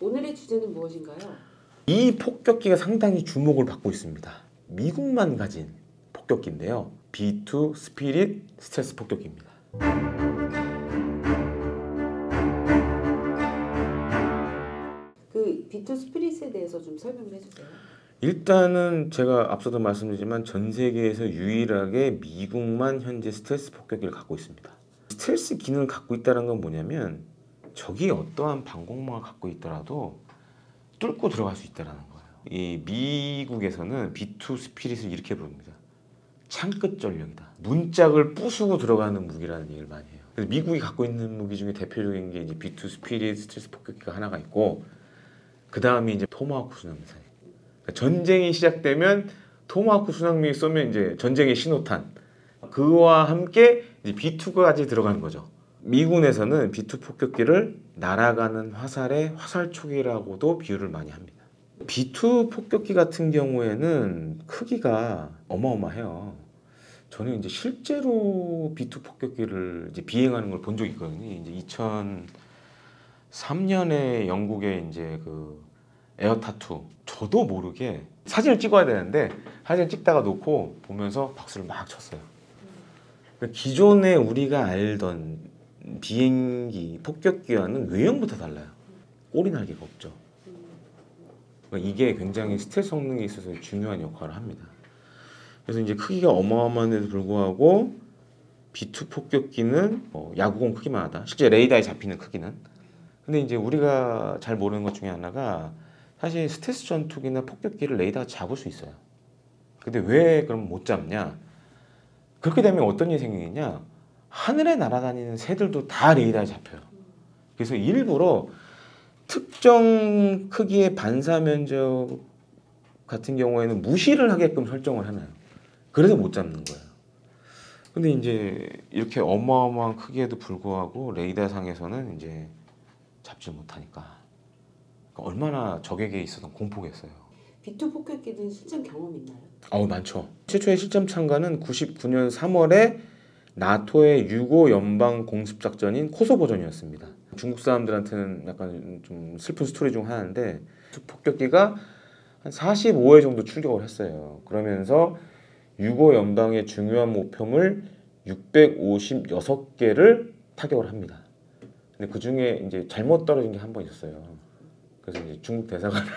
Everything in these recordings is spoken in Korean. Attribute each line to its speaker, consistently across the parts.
Speaker 1: 오늘의 주제는 무엇인가요?
Speaker 2: 이 폭격기가 상당히 주목을 받고 있습니다. 미국만 가진 폭격기인데요. B2 스피릿 스텔스 폭격기입니다.
Speaker 1: 그 B2 스피릿에 대해서 좀 설명을 해주세요.
Speaker 2: 일단은 제가 앞서도 말씀드리지만 전 세계에서 유일하게 미국만 현재 스텔스 폭격기를 갖고 있습니다. 스텔스 기능을 갖고 있다는 건 뭐냐면 적이 어떠한 방공망을 갖고 있더라도 뚫고 들어갈 수 있다는 거예요. 이 미국에서는 B2 스피릿을 이렇게 부릅니다. 창끝 전력이다. 문짝을 부수고 들어가는 무기라는 얘기를 많이 해요. 그래서 미국이 갖고 있는 무기 중에 대표적인 게 이제 B2 스피릿 스텔스 폭격기가 하나가 있고, 그 다음이 이제 토마호크 순항미사일. 그러니까 전쟁이 시작되면 토마호크 순항미사일 쏘면 이제 전쟁의 신호탄. 그와 함께 이제 B2까지 들어가는 거죠. 미군에서는 B2 폭격기를 날아가는 화살의 화살촉이라고도 비유를 많이 합니다. B2 폭격기 같은 경우에는 크기가 어마어마해요. 저는 이제 실제로 B2 폭격기를 이제 비행하는 걸 본 적이 있거든요. 이제 2003년에 영국의 이제 그 에어타투, 저도 모르게 사진을 찍어야 되는데 사진 찍다가 놓고 보면서 박수를 막 쳤어요. 기존에 우리가 알던 비행기, 폭격기와는 외형부터 달라요. 꼬리 날개가 없죠. 이게 굉장히 스텔스 성능에 있어서 중요한 역할을 합니다. 그래서 이제 크기가 어마어마한데도 불구하고 B2 폭격기는 야구공 크기만 하다. 실제 레이더에 잡히는 크기는. 근데 이제 우리가 잘 모르는 것 중에 하나가 사실 스텔스 전투기나 폭격기를 레이더가 잡을 수 있어요. 근데 왜 그럼 못 잡냐? 그렇게 되면 어떤 일이 생기느냐? 하늘에 날아다니는 새들도 다 레이더에 잡혀요. 그래서 일부러 특정 크기의 반사 면적 같은 경우에는 무시를 하게끔 설정을 해놔요. 그래서 못 잡는 거예요. 근데 이제 이렇게 어마어마한 크기에도 불구하고 레이더상에서는 이제 잡지 못하니까 얼마나 적에게 있어서 공포겠어요.
Speaker 1: B2 폭격기는 실전 경험 있나요?
Speaker 2: 많죠. 최초의 실전 참가는 99년 3월에 나토의 유고 연방 공습 작전인 코소보전이었습니다. 중국 사람들한테는 약간 좀 슬픈 스토리 중 하나인데, 폭격기가 한 45회 정도 출격을 했어요. 그러면서 유고 연방의 중요한 목표물 656개를 타격을 합니다. 근데 그 중에 이제 잘못 떨어진 게 한 번 있었어요. 그래서 이제 중국 대사관을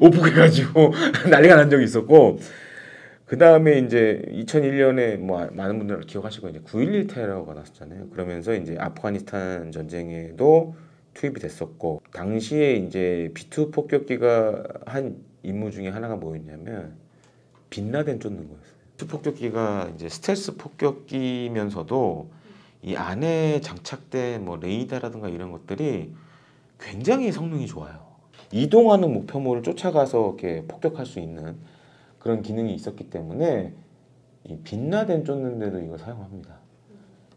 Speaker 2: 오폭해가지고 난리가 난 적이 있었고, 그 다음에 이제 2001년에 뭐 많은 분들 기억하시고 이제 9.11 테러가 났었잖아요. 그러면서 이제 아프가니스탄 전쟁에도 투입이 됐었고, 당시에 이제 B2 폭격기가 한 임무 중에 하나가 뭐였냐면 빈라덴 쫓는 거였어요. B2 폭격기가 이제 스텔스 폭격기면서도 이 안에 장착된 뭐 레이더라든가 이런 것들이 굉장히 성능이 좋아요. 이동하는 목표물을 쫓아가서 이렇게 폭격할 수 있는 그런 기능이 있었기 때문에 이 빈라덴 쫓는데도 이걸 사용합니다.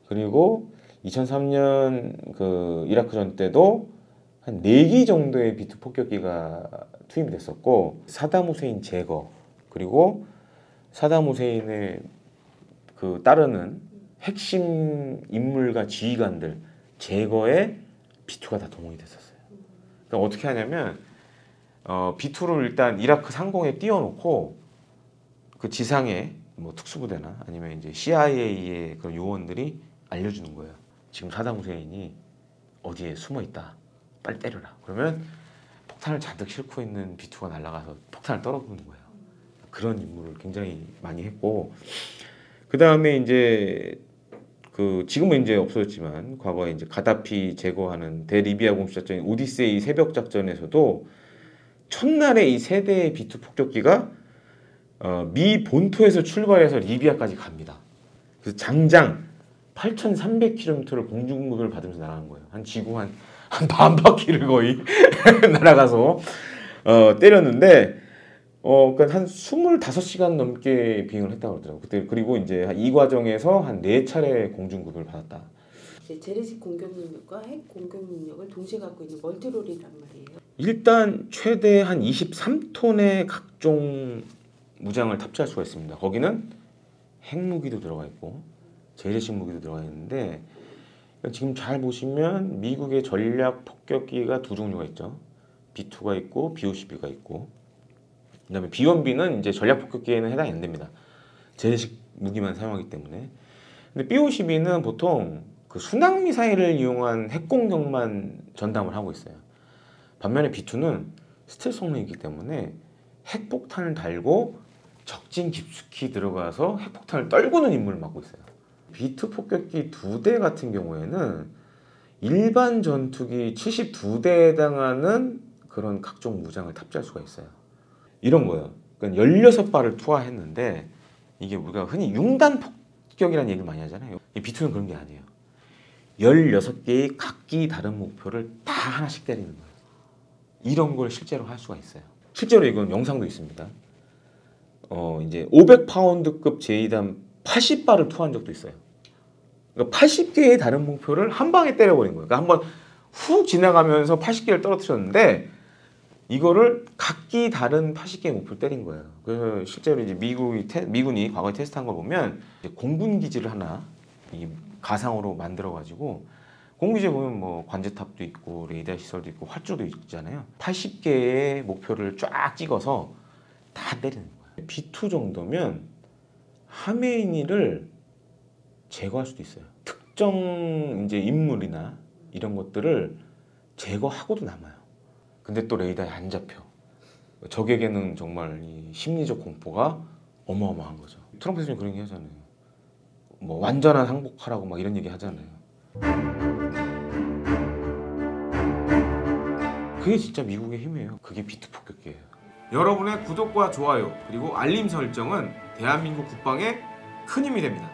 Speaker 2: 그리고 2003년 그 이라크전 때도 한 4기 정도의 B2 폭격기가 투입이 됐었고, 사담 후세인 제거, 그리고 사담 후세인의 그 따르는 핵심 인물과 지휘관들 제거에 B2가 다 동원이 됐었어요. 그러니까 어떻게 하냐면 B2를 일단 이라크 상공에 띄워놓고 그 지상에 뭐 특수부대나 아니면 이제 CIA의 그런 요원들이 알려주는 거예요. 지금 사담 후세인이 어디에 숨어 있다. 빨리 때려라. 그러면 폭탄을 잔뜩 싣고 있는 B2가 날아가서 폭탄을 떨어부는 거예요. 그런 임무를 굉장히 많이 했고, 그 다음에 이제 그 지금은 이제 없어졌지만 과거에 이제 가다피 제거하는 대리비아 공습 작전인 오디세이 새벽 작전에서도 첫날에 이 세 대의 B2 폭격기가 미 본토에서 출발해서 리비아까지 갑니다. 그래서 장장 8,300km를 공중급을 받으면서 나가는 거예요. 한 지구 한 반 바퀴를 거의 날아가서 때렸는데, 그러니까 한 25시간 넘게 비행을 했다고 그러더라고요. 그때. 그리고 이제 이 과정에서 한 4차례 공중급을 받았다.
Speaker 1: 재래식 공격 능력과 핵 공격 능력을 동시에 갖고 있는 멀티롤이란 말이에요.
Speaker 2: 일단 최대 한 23톤의 각종 무장을 탑재할 수가 있습니다. 거기는 핵무기도 들어가 있고 재래식 무기도 들어가 있는데, 지금 잘 보시면 미국의 전략 폭격기가 두 종류가 있죠. B2가 있고 B-52가 있고, 그다음에 B-1B는 이제 전략 폭격기에는 해당이 안 됩니다. 재래식 무기만 사용하기 때문에. 근데 B-52는 보통 그 순항 미사일을 이용한 핵 공격만 전담을 하고 있어요. 반면에 B2는 스텔스 성능이기 때문에 핵폭탄을 달고 적진 깊숙이 들어가서 핵폭탄을 떨구는 임무를 맡고 있어요. B2 폭격기 2대 같은 경우에는 일반 전투기 72대에 해당하는 그런 각종 무장을 탑재할 수가 있어요. 이런 거예요. 그러니까 16발을 투하했는데 이게 우리가 흔히 융단 폭격이라는 얘기를 많이 하잖아요. 이 B2는 그런 게 아니에요. 16개의 각기 다른 목표를 다 하나씩 때리는 거예요. 이런 걸 실제로 할 수가 있어요. 실제로 이건 영상도 있습니다. 이제 500파운드급 제이담 80발을 투하한 적도 있어요. 그러니까 80개의 다른 목표를 한 방에 때려버린 거예요. 그러니까 한번 훅 지나가면서 80개를 떨어뜨렸는데 이거를 각기 다른 80개의 목표를 때린 거예요. 그래서 실제로 이제 미군이 과거에 테스트한 걸 보면 이제 공군 기지를 하나 이 가상으로 만들어 가지고 공군기지에 보면 뭐 관제탑도 있고 레이더 시설도 있고 활주로도 있잖아요. 80개의 목표를 쫙 찍어서 다 때리는 거예요. B2 정도면 하메이니를 제거할 수도 있어요. 특정 이제 인물이나 이런 것들을 제거하고도 남아요. 근데 또 레이더에 안 잡혀. 적에게는 정말 이 심리적 공포가 어마어마한 거죠. 트럼프 대통령이 그런 얘기 하잖아요. 뭐 완전한 항복하라고 막 이런 얘기 하잖아요. 그게 진짜 미국의 힘이에요. 그게 B2 폭격기예요. 여러분의 구독과 좋아요 그리고 알림 설정은 대한민국 국방에 큰 힘이 됩니다.